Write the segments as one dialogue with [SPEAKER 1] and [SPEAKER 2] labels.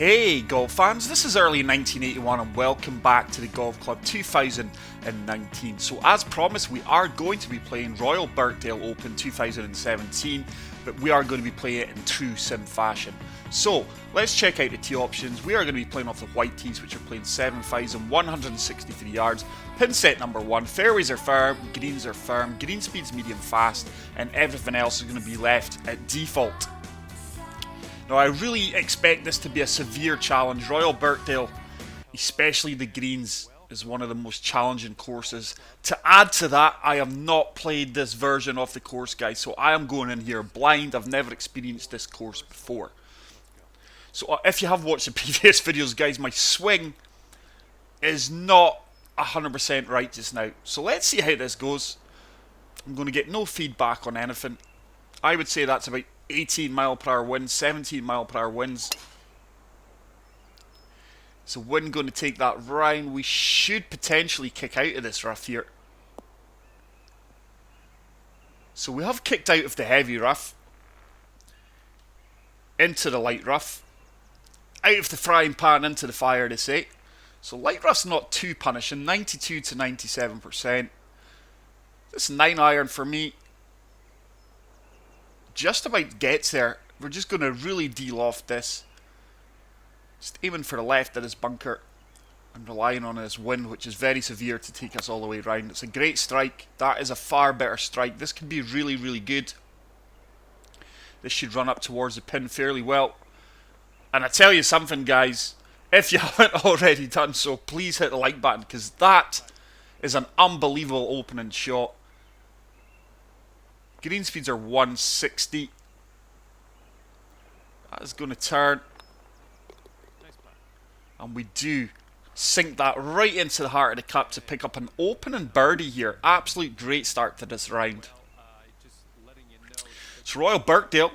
[SPEAKER 1] Hey golf fans, this is early 1981 and welcome back to the Golf Club 2019. So as promised, we are going to be playing Royal Birkdale Open 2017, but we are going to be playing it in true sim fashion. So let's check out the tee options. We are going to be playing off the white tees, which are playing 7,163 yards. Pin set number 1, fairways are firm, greens are firm, green speed's medium fast, and everything else is going to be left at default. Now, I really expect this to be a severe challenge. Royal Birkdale, especially the greens, is one of the most challenging courses. To add to that, I have not played this version of the course, guys, so I am going in here blind. I've never experienced this course before. So if you have watched the previous videos, guys, my swing is not 100% right just now. So let's see how this goes. I'm going to get no feedback on anything. I would say that's about 18 mile per hour winds, 17 mile per hour winds. So wind going to take that round. We should potentially kick out of this rough here. So we have kicked out of the heavy rough into the light rough, out of the frying pan into the fire, they say. So light rough's not too punishing, 92 to 97%. This 9-iron for me just about gets there. We're just going to really de-loft this. Just aiming for the left of this bunker and relying on this wind, which is very severe, to take us all the way around. It's a great strike. That is a far better strike. This could be really, really good. This should run up towards the pin fairly well. And I tell you something, guys, if you haven't already done so, please hit the like button, because that is an unbelievable opening shot. Green speeds are 160. That is going to turn. And we do sink that right into the heart of the cup to pick up an opening birdie here. Absolute great start to this round. So Royal Birkdale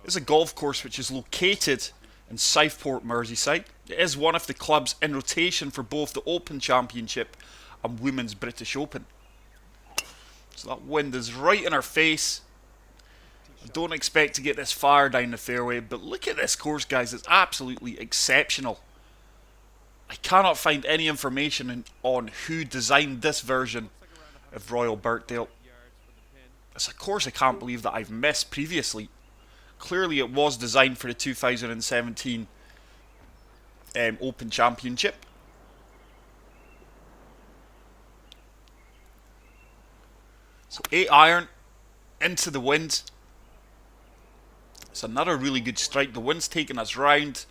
[SPEAKER 1] is a golf course which is located in Southport, Merseyside. It is one of the clubs in rotation for both the Open Championship and Women's British Open. So that wind is right in our face. I don't expect to get this far down the fairway, but look at this course, guys. It's absolutely exceptional. I cannot find any information on who designed this version of Royal Birkdale. It's a course I can't believe that I've missed previously. Clearly it was designed for the 2017 Open Championship. So 8-iron into the wind. It's another really good strike. The wind's taking us round.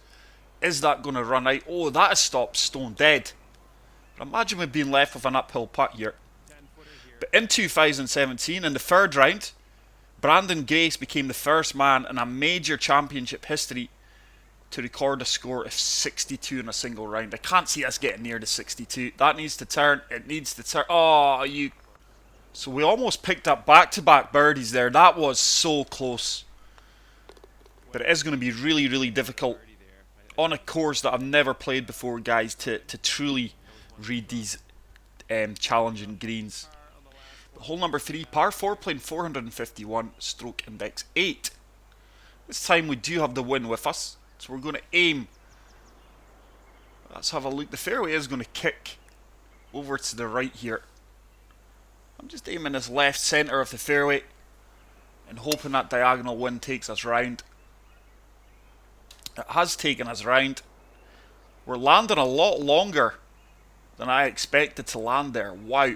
[SPEAKER 1] Is that going to run out? Oh, that has stopped stone dead. But imagine we've been left with an uphill putt here. But in 2017, in the third round, Brandon Grace became the first man in a major championship history to record a score of 62 in a single round. I can't see us getting near the 62. That needs to turn. It needs to turn. Oh, you... So we almost picked up back-to-back birdies there. That was so close. But it is going to be really, really difficult on a course that I've never played before, guys, to truly read these challenging greens. Hole number 3, par 4, playing 451, stroke index 8. This time we do have the wind with us, so we're going to aim. Let's have a look. The fairway is going to kick over to the right here. I'm just aiming this left centre of the fairway and hoping that diagonal wind takes us round. It has taken us round. We're landing a lot longer than I expected to land there. Wow.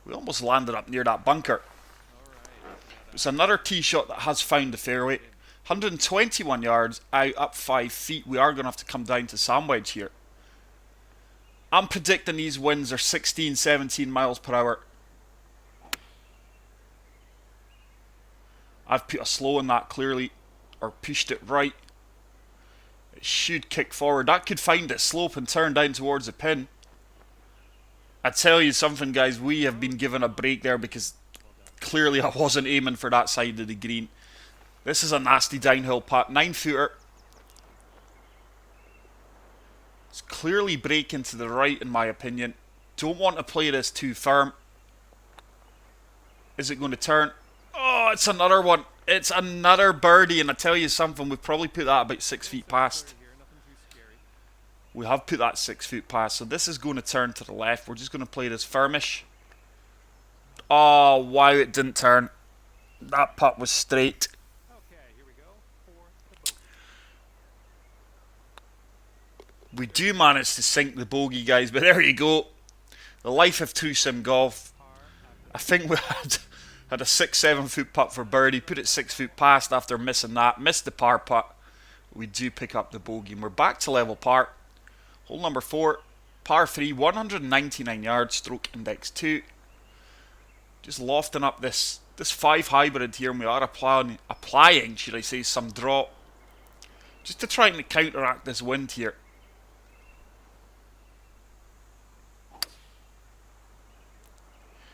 [SPEAKER 1] We almost landed up near that bunker. It's another tee shot that has found the fairway. 121 yards out, up 5 feet. We are going to have to come down to sandwich here. I'm predicting these winds are 16, 17 miles per hour. I've put a slow in that clearly, or pushed it right. It should kick forward. That could find its slope and turn down towards the pin. I tell you something, guys, we have been given a break there because clearly I wasn't aiming for that side of the green. This is a nasty downhill putt, 9-footer. It's clearly breaking to the right in my opinion. Don't want to play this too firm. Is it going to turn? Oh, it's another one. It's another birdie, and I tell you something, we've probably put that about 6 feet past. We have put that 6 foot past, so this is going to turn to the left. We're just going to play this firmish. Oh, wow, it didn't turn. That putt was straight.
[SPEAKER 2] Okay, here we go. For the bogey.
[SPEAKER 1] We do manage to sink the bogey, guys, but there you go. The life of two-sim golf. I think we had a 6-7 foot putt for birdie, put it 6 foot past after missing that, missed the par putt. We do pick up the bogey, and we're back to level par. Hole number 4, par 3, 199 yards, stroke index 2. Just lofting up this 5 hybrid here, and we are applying, should I say, some drop, just to try and counteract this wind here.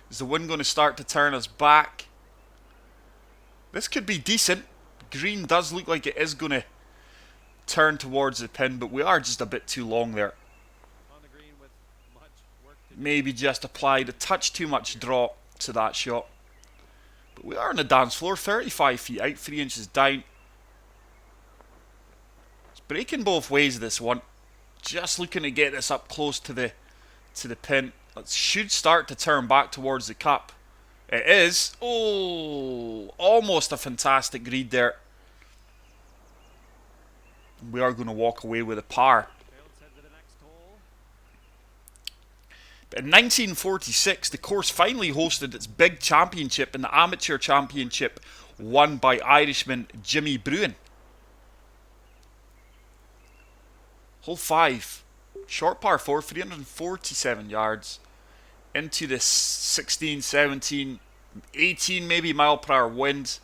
[SPEAKER 1] Is the wind going to start to turn us back? This could be decent. Green does look like it is going to turn towards the pin, but we are just a bit too long there.
[SPEAKER 2] On the green with much work to do.
[SPEAKER 1] Maybe just applied a touch too much drop to that shot. But we are on the dance floor, 35 feet out, 3 inches down. It's breaking both ways, this one. Just looking to get this up close to the pin. It should start to turn back towards the cup. It is. Oh, almost a fantastic read there. We are going to walk away with a par. But in 1946, the course finally hosted its big championship in the Amateur Championship, won by Irishman Jimmy Bruin. Hole 5, short par 4, 347 yards, into the 16, 17, 18 maybe mile per hour wind.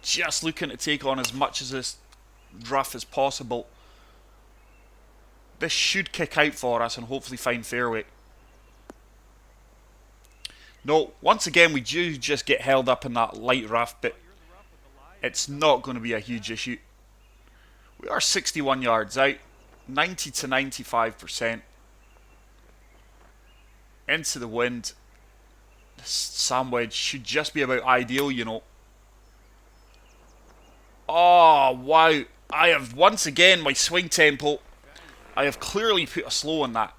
[SPEAKER 1] Just looking to take on as much of this rough as possible. This should kick out for us and hopefully find fairway. No, once again we do just get held up in that light rough, but it's not going to be a huge issue. We are 61 yards out, 90 to 95%. Into the wind. The sand wedge should just be about ideal, you know. Oh, wow. I have, once again, my swing tempo, I have clearly put a slow on that.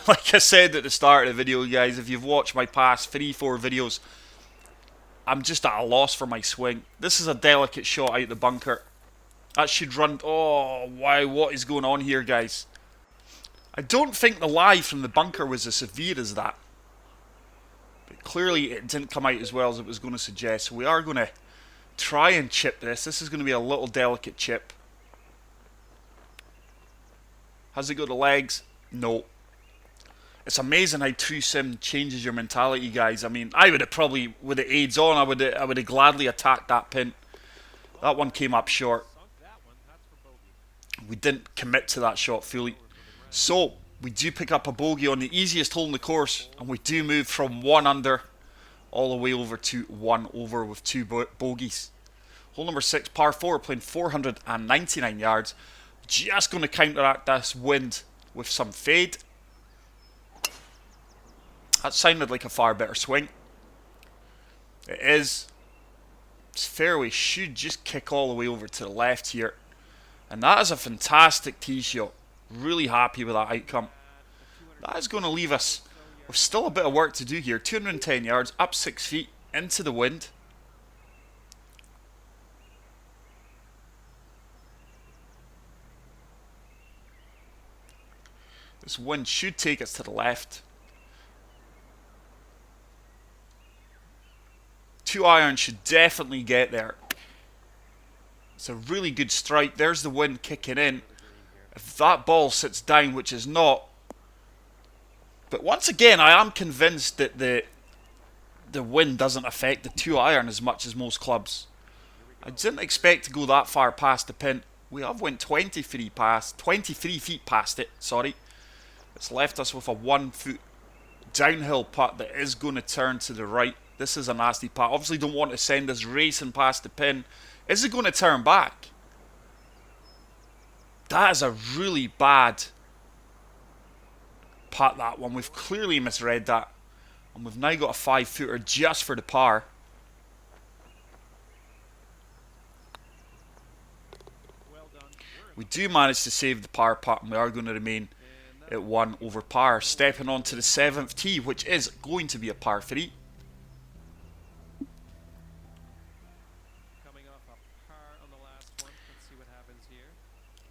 [SPEAKER 1] Like I said at the start of the video, guys, if you've watched my past 3-4 videos, I'm just at a loss for my swing. This is a delicate shot out the bunker. That should run... Oh, wow, what is going on here, guys? I don't think the lie from the bunker was as severe as that. But clearly it didn't come out as well as it was going to suggest. So we are going to try and chip this. This is going to be a little delicate chip. Has it got the legs? No. It's amazing how True Sim changes your mentality, guys. I mean, I would have probably, with the aids on, I would have gladly attacked that pin. That one came up short. We didn't commit to that shot fully. So, we do pick up a bogey on the easiest hole in the course, and we do move from 1 under all the way over to 1 over with 2 bogeys. Hole number 6, par 4, playing 499 yards. Just going to counteract this wind with some fade. That sounded like a far better swing. It is. This fairway should just kick all the way over to the left here. And that is a fantastic tee shot. Really happy with that outcome. That is going to leave us with still a bit of work to do here. 210 yards, up 6 feet, into the wind. This wind should take us to the left. 2 iron should definitely get there. It's a really good strike. There's the wind kicking in. If that ball sits down, which is not. But once again, I am convinced that the wind doesn't affect the 2 iron as much as most clubs. I didn't expect to go that far past the pin. We have went 23 feet past it, sorry. It's left us with a 1 foot downhill putt that is going to turn to the right. This is a nasty putt. Obviously don't want to send us racing past the pin. Is it going to turn back? That is a really bad putt, that one. We've clearly misread that. And we've now got a 5 footer just for the par. We do manage to save the par putt, and we are going to remain at 1 over par. Stepping on to the 7th tee, which is going to be a par 3.
[SPEAKER 2] Coming off a par on the last one. Let's see what happens here.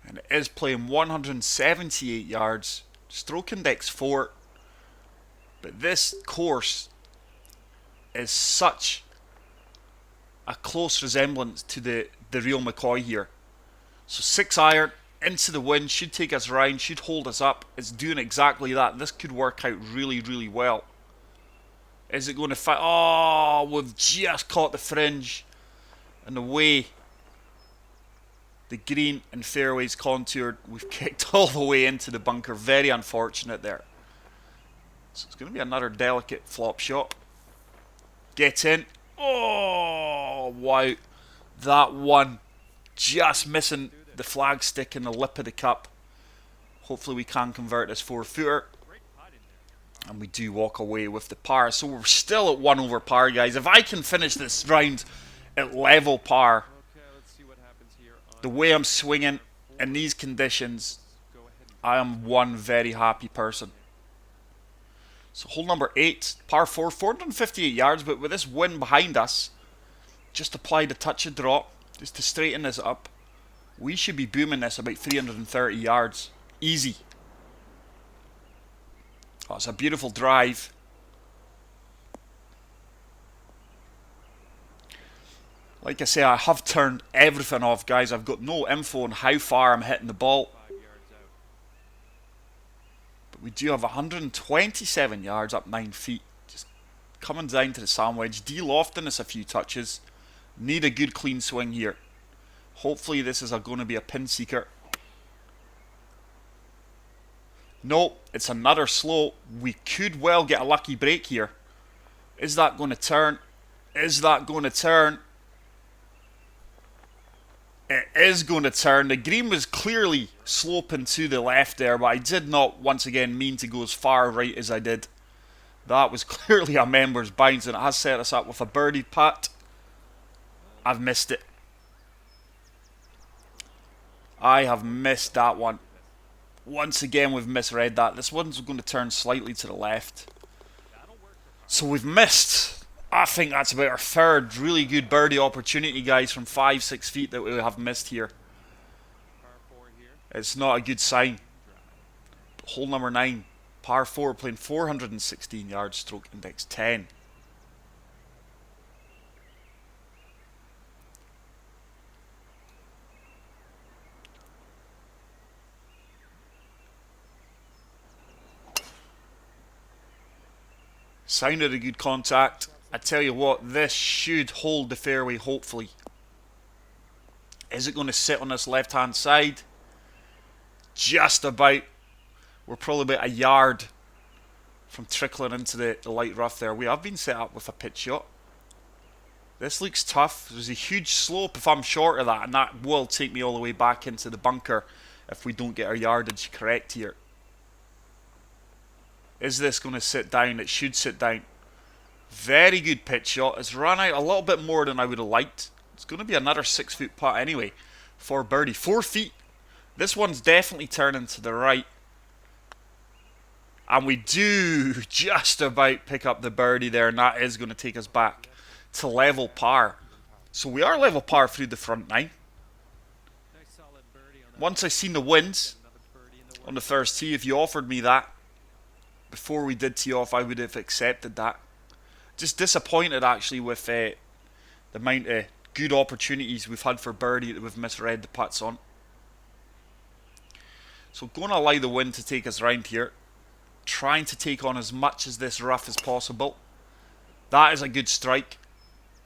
[SPEAKER 1] And it is playing 178 yards. Stroke index 4. But this course is such a close resemblance to the real McCoy here. So 6 iron into the wind should take us round, should hold us up. It's doing exactly that. This could work out really, really well. Is it going to fight? Oh, we've just caught the fringe. And the way the green and fairways contoured, we've kicked all the way into the bunker. Very unfortunate there. So it's going to be another delicate flop shot. Get in. Oh, wow. That one just missing the flag stick in the lip of the cup. Hopefully we can convert this 4-footer. And we do walk away with the par. So we're still at 1 over par, guys. If I can finish this round at level par,
[SPEAKER 2] Okay, let's see what happens here.
[SPEAKER 1] the way I'm swinging in these conditions,
[SPEAKER 2] Go ahead and
[SPEAKER 1] I am one very happy person. So hole number 8, par 4, 458 yards, but with this wind behind us, just applied a touch of drop, just to straighten this up. We should be booming this about 330 yards. Easy. Oh, it's a beautiful drive. Like I say, I have turned everything off, guys. I've got no info on how far I'm hitting the ball.
[SPEAKER 2] 5 yards out.
[SPEAKER 1] But we do have 127 yards up 9 feet. Just coming down to the sandwich. De-lofting us a few touches. Need a good clean swing here. Hopefully this is going to be a pin seeker. No, it's another slow. We could well get a lucky break here. Is that going to turn? Is that going to turn? It is going to turn. The green was clearly sloping to the left there, but I did not once again mean to go as far right as I did. That was clearly a member's bounce, and it has set us up with a birdie putt. I've missed it. I have missed that one. Once again, we've misread that. This one's going to turn slightly to the left. So we've missed. I think that's about our 3rd really good birdie opportunity, guys, from 5-6 feet that we have missed here.
[SPEAKER 2] Par 4 here.
[SPEAKER 1] It's not a good sign. Hole number 9, par 4, playing 416 yards, stroke index 10. Sounded a good contact. I tell you what, this should hold the fairway, hopefully. Is it going to sit on this left-hand side? Just about. We're probably about a yard from trickling into the light rough there. We have been set up with a pitch shot. This looks tough. There's a huge slope if I'm short of that, and that will take me all the way back into the bunker if we don't get our yardage correct here. Is this going to sit down? It should sit down. Very good pitch shot. It's run out a little bit more than I would have liked. It's going to be another 6-foot putt anyway for birdie. 4 feet. This one's definitely turning to the right. And we do just about pick up the birdie there, and that is going to take us back to level par. So we are level par through the front 9.
[SPEAKER 2] Nice solid birdie on that.
[SPEAKER 1] Once I seen the winds
[SPEAKER 2] Another birdie in the
[SPEAKER 1] on the first tee, if you offered me that before we did tee off, I would have accepted that. Just disappointed actually with the amount of good opportunities we've had for birdie that we've misread the putts on. So going to allow the wind to take us round here. Trying to take on as much as this rough as possible. That is a good strike.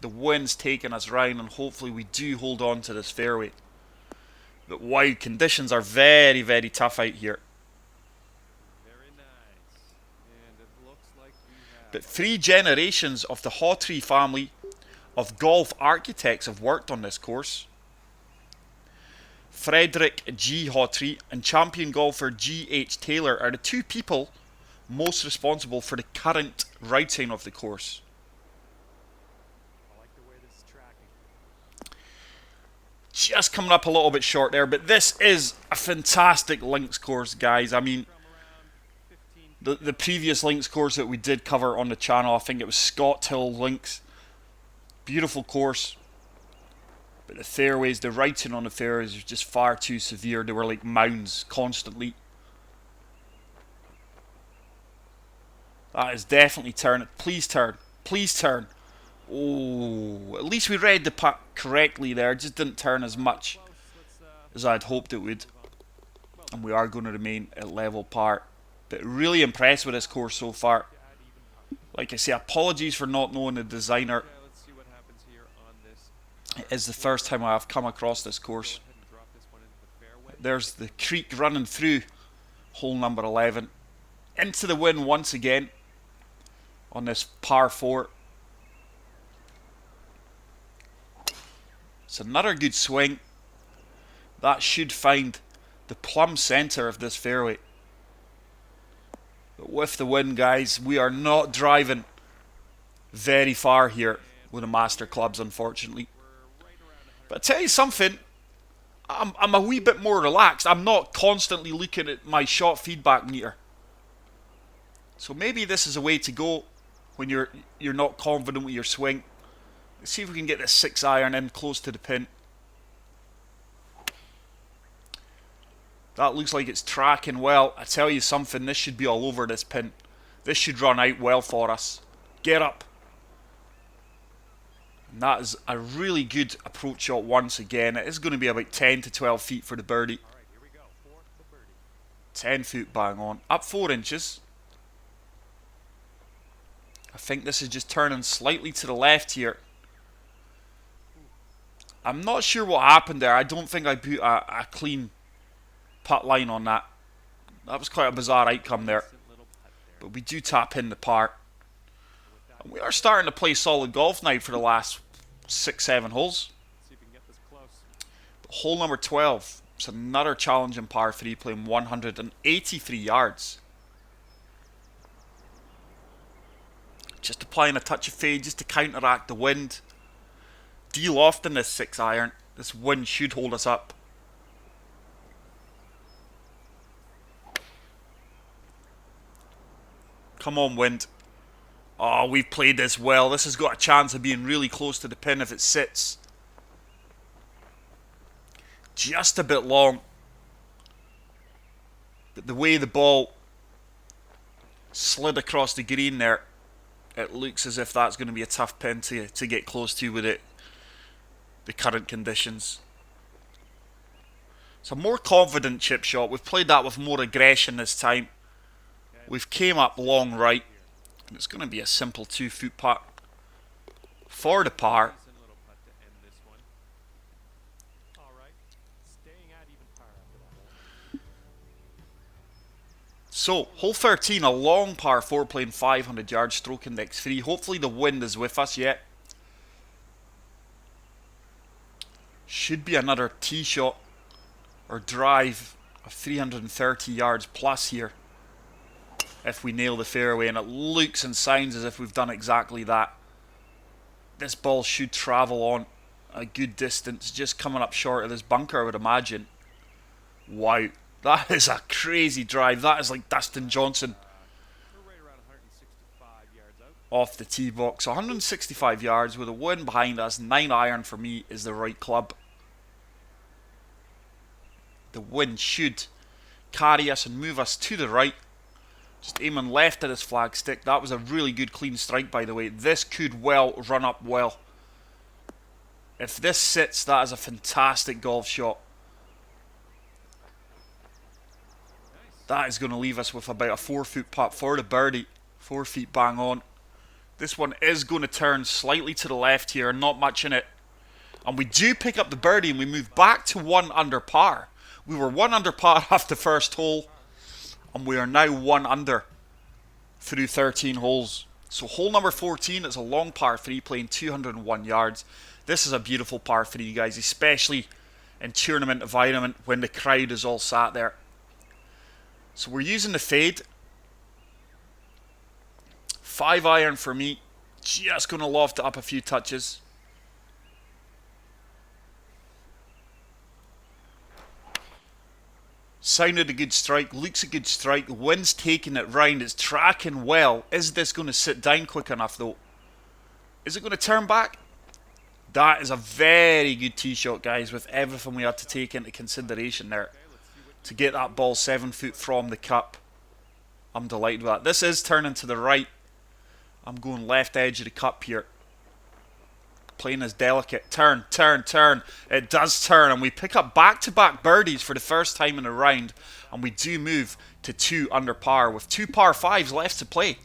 [SPEAKER 1] The wind's taking us round, and hopefully we do hold on to this fairway. But wow, conditions are very, very tough out here.
[SPEAKER 2] Very nice. And it looks like we have
[SPEAKER 1] But 3 generations of the Hawtree family of golf architects have worked on this course. Frederick G. Hawtree and champion golfer G. H. Taylor are the 2 people most responsible for the current routing of the course.
[SPEAKER 2] I like the way this is tracking.
[SPEAKER 1] Just coming up a little bit short there, but this is a fantastic links course, guys. I mean, the previous links course that we did cover on the channel, I think it was Scott Hill Links. Beautiful course. But the fairways, the writing on the fairways was just far too severe. They were like mounds constantly. That is definitely turn. Please turn. Please turn. Oh, at least we read the putt correctly there. It just didn't turn as much as I'd hoped it would. And we are going to remain at level par. But really impressed with this course so far. Like I say, apologies for not knowing the designer. It is the first time I've come across this course. There's the creek running through hole number 11. Into the wind once again on this par 4. It's another good swing. That should find the plumb centre of this fairway. But with the wind, guys, we are not driving very far here with the Master Clubs, unfortunately. But I tell you something, I'm a wee bit more relaxed. I'm not constantly looking at my shot feedback meter. So maybe this is a way to go when you're not confident with your swing. Let's see if we can get this 6-iron in close to the pin. That looks like it's tracking well. I tell you something, this should be all over this pin. This should run out well for us. Get up. And that is a really good approach shot once again. It is going to be about 10 to 12 feet for the birdie. 10 foot bang on. Up 4 inches. I think this is just turning slightly to the left here. I'm not sure what happened there. I don't think I put a clean putt line on that. That was quite a bizarre outcome there. But we do tap in the par. And we are starting to play solid golf now for the last 6-7 holes. But hole number 12. It's another challenging par 3, playing 183 yards. Just applying a touch of fade just to counteract the wind. De-lofting this 6-iron. This wind should hold us up. Come on, wind. Oh, we've played this well. This has got a chance of being really close to the pin if it sits. Just a bit long. But the way the ball slid across the green there, it looks as if that's going to be a tough pin to get close to with the current conditions. It's a more confident chip shot. We've played that with more aggression this time. We've came up long right. And it's going to be a simple 2-foot putt for the par. So, hole 13, a long par 4 playing 500 yards, stroke index 3. Hopefully the wind is with us yet. Should be another tee shot or drive of 330 yards plus here if we nail the fairway, and it looks and sounds as if we've done exactly that. This ball should travel on a good distance, just coming up short of this bunker, I would imagine. Wow, that is a crazy drive. That is like Dustin Johnson off the tee box. 165 yards with a wind behind us. 9-iron for me is the right club. The wind should carry us and move us to the right. Just aiming left at his flag stick. That was a really good clean strike, by the way. This could well run up well. If this sits, that is a fantastic golf shot. That is going to leave us with about a 4-foot putt for the birdie. 4 feet bang on. This one is going to turn slightly to the left here. Not much in it. And we do pick up the birdie and we move back to 1 under par. We were 1 under par off the first hole. And we are now 1 under through 13 holes. So hole number 14 is a long par 3 playing 201 yards. This is a beautiful par 3, guys, especially in tournament environment when the crowd is all sat there. So we're using the fade. 5-iron for me. Just going to loft it up a few touches. Sounded a good strike, looks a good strike. The wind's taking it round, it's tracking well. Is this going to sit down quick enough though? Is it going to turn back? That is a very good tee shot, guys, with everything we had to take into consideration there to get that ball 7 foot from the cup. I'm delighted with that. This is turning to the right. I'm going left edge of the cup here. Playing is delicate. Turn, turn, turn. It does turn, and we pick up back-to-back birdies for the first time in a round, and we do move to 2 under par with 2 par 5s left to play.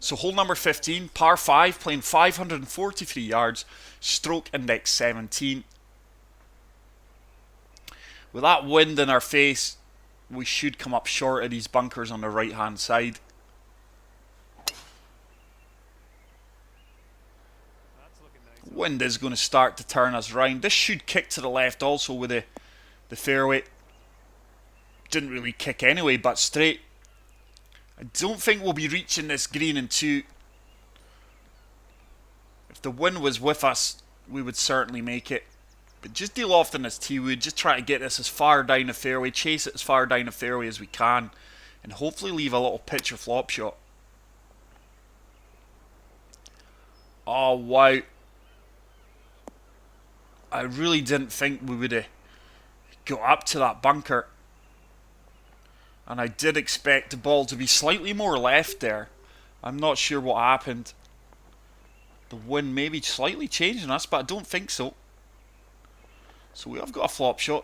[SPEAKER 1] So hole number 15, par 5, playing 543 yards, stroke index 17. With that wind in our face, we should come up short of these bunkers on the right hand side. Wind is going to start to turn us round. This should kick to the left also with the fairway. Didn't really kick anyway, but straight. I don't think we'll be reaching this green in 2. If the wind was with us, we would certainly make it. But just deal off in this tee wood. Just try to get this as far down the fairway. Chase it as far down the fairway as we can. And hopefully leave a little pitch or flop shot. Oh, wow. I really didn't think we would have got up to that bunker. And I did expect the ball to be slightly more left there. I'm not sure what happened. The wind may be slightly changing us, but I don't think so. So we have got a flop shot.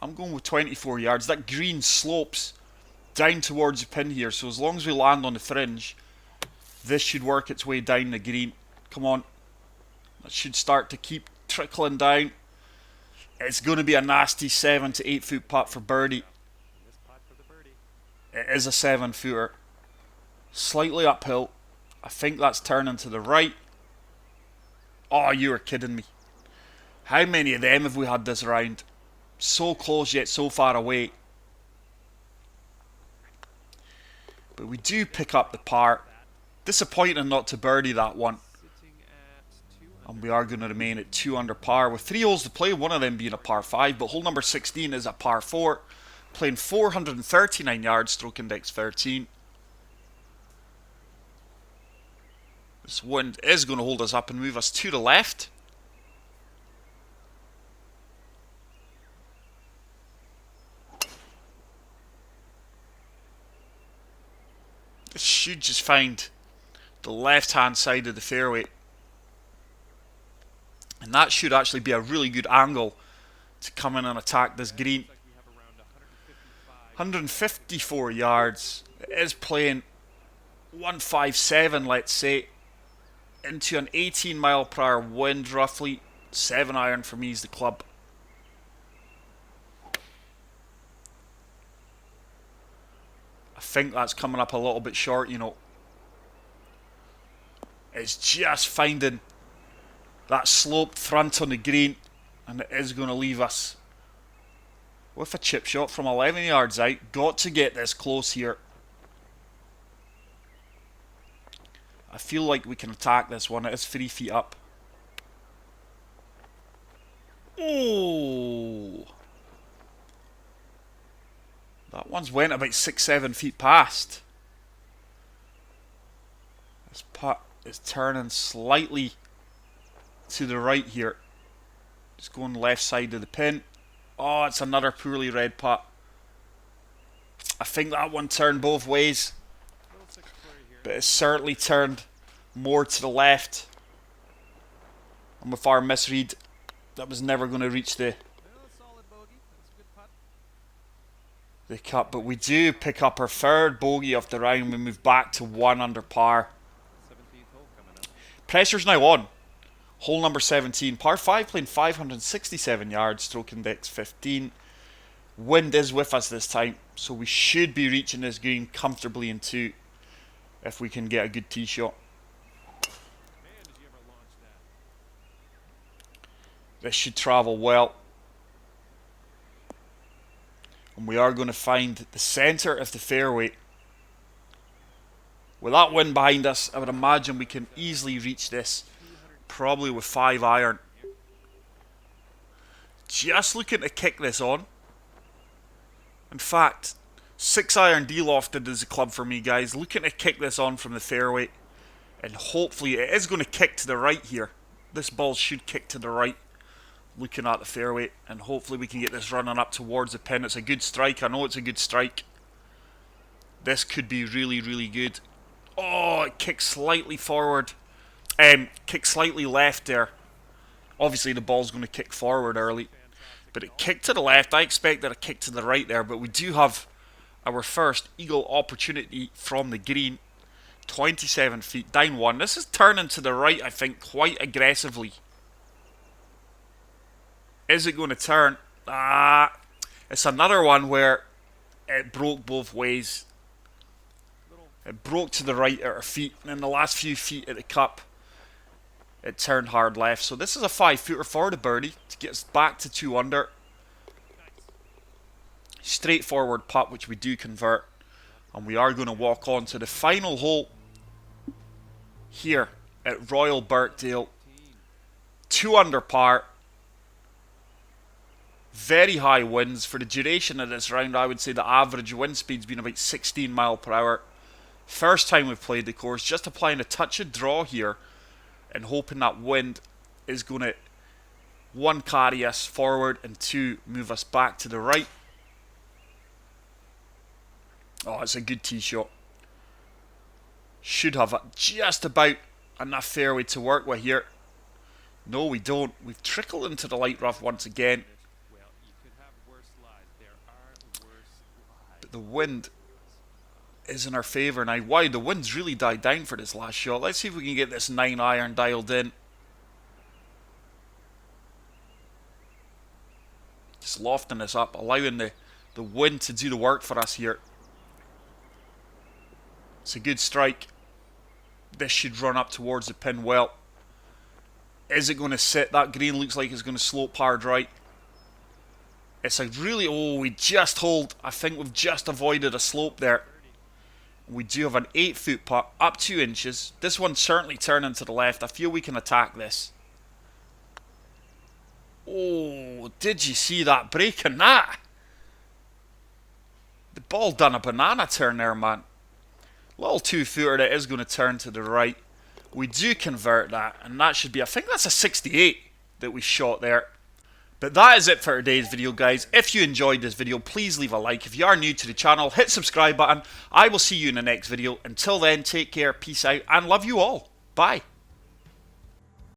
[SPEAKER 1] I'm going with 24 yards. That green slopes down towards the pin here. So as long as we land on the fringe, this should work its way down the green. Come on. That should start to keep trickling down. It's going to be a nasty 7 to 8 foot putt for birdie. It is a 7 footer. Slightly uphill. I think that's turning to the right. Oh, you are kidding me. How many of them have we had this round? So close yet so far away. But we do pick up the par. Disappointing not to birdie that one. And we are going to remain at 2 under par with 3 holes to play, one of them being a par 5. But hole number 16 is a par 4. Playing 439 yards, stroke index 13. This wind is going to hold us up and move us to the left. This should just find the left hand side of the fairway. And that should actually be a really good angle to come in and attack this green. 154 yards. It is playing 157, let's say, into an 18 mile per hour wind roughly. 7 iron for me is the club. I think that's coming up a little bit short, you know. It's just finding that sloped front on the green, and it is going to leave us with a chip shot from 11 yards out. Got to get this close here. I feel like we can attack this one. It is 3 feet up. Oh, that one's went about 6-7 feet past. This putt is turning slightly to the right here. It's going left side of the pin. Oh, it's another poorly read putt. I think that one turned both ways, but it certainly turned more to the left. And with our misread, that was never going to reach the cup. But we do pick up our 3rd bogey of the round. We move back to 1 under par. Pressure's now on. Hole number 17, par 5, playing 567 yards, stroke index 15. Wind is with us this time, so we should be reaching this green comfortably in 2 if we can get a good tee shot. This should travel well. And we are going to find the centre of the fairway. With that wind behind us, I would imagine we can easily reach this. Probably with 5 iron. Just looking to kick this on. In fact, 6-iron de-lofted is a club for me, guys. Looking to kick this on from the fairway. And hopefully it is going to kick to the right here. This ball should kick to the right. Looking at the fairway. And hopefully we can get this running up towards the pin. It's a good strike. I know it's a good strike. This could be really, really good. Oh, it kicks slightly forward. Kicks slightly left there. Obviously the ball's going to kick forward early. But it kicked to the left. I expected a kick to the right there. But we do have our first eagle opportunity from the green. 27 feet down one. This is turning to the right, I think, quite aggressively. Is it going to turn? It's another one where it broke both ways. It broke to the right at our feet, and in the last few feet at the cup, it turned hard left. So this is a 5-footer for the birdie to get us back to 2 under. Straightforward putt, which we do convert. And we are going to walk on to the final hole here at Royal Birkdale. 2 under par. Very high winds. For the duration of this round, I would say the average wind speed's been about 16 mile per hour. First time we've played the course, just applying a touch of draw here and hoping that wind is going to, 1, carry us forward, and 2, move us back to the right. Oh, it's a good tee shot. Should have just about enough fairway to work with here. No, we don't. We've trickled into the light rough once again. But the wind is in our favour now. Wow, the wind's really died down for this last shot. Let's see if we can get this 9-iron dialed in. Just lofting this up, allowing the wind to do the work for us here. It's a good strike. This should run up towards the pin well. Is it going to sit? That green looks like it's going to slope hard right. It's a really... Oh, we just hold. I think we've just avoided a slope there. We do have an 8-foot putt, up 2 inches. This one's certainly turning to the left. I feel we can attack this. Oh, did you see that break in that? The ball done a banana turn there, man. Little 2-footer that is going to turn to the right. We do convert that, and that should be... I think that's a 68 that we shot there. But that is it for today's video, guys. If you enjoyed this video, please leave a like. If you are new to the channel, hit subscribe button. I will see you in the next video. Until then, take care, peace out, and love you all. Bye.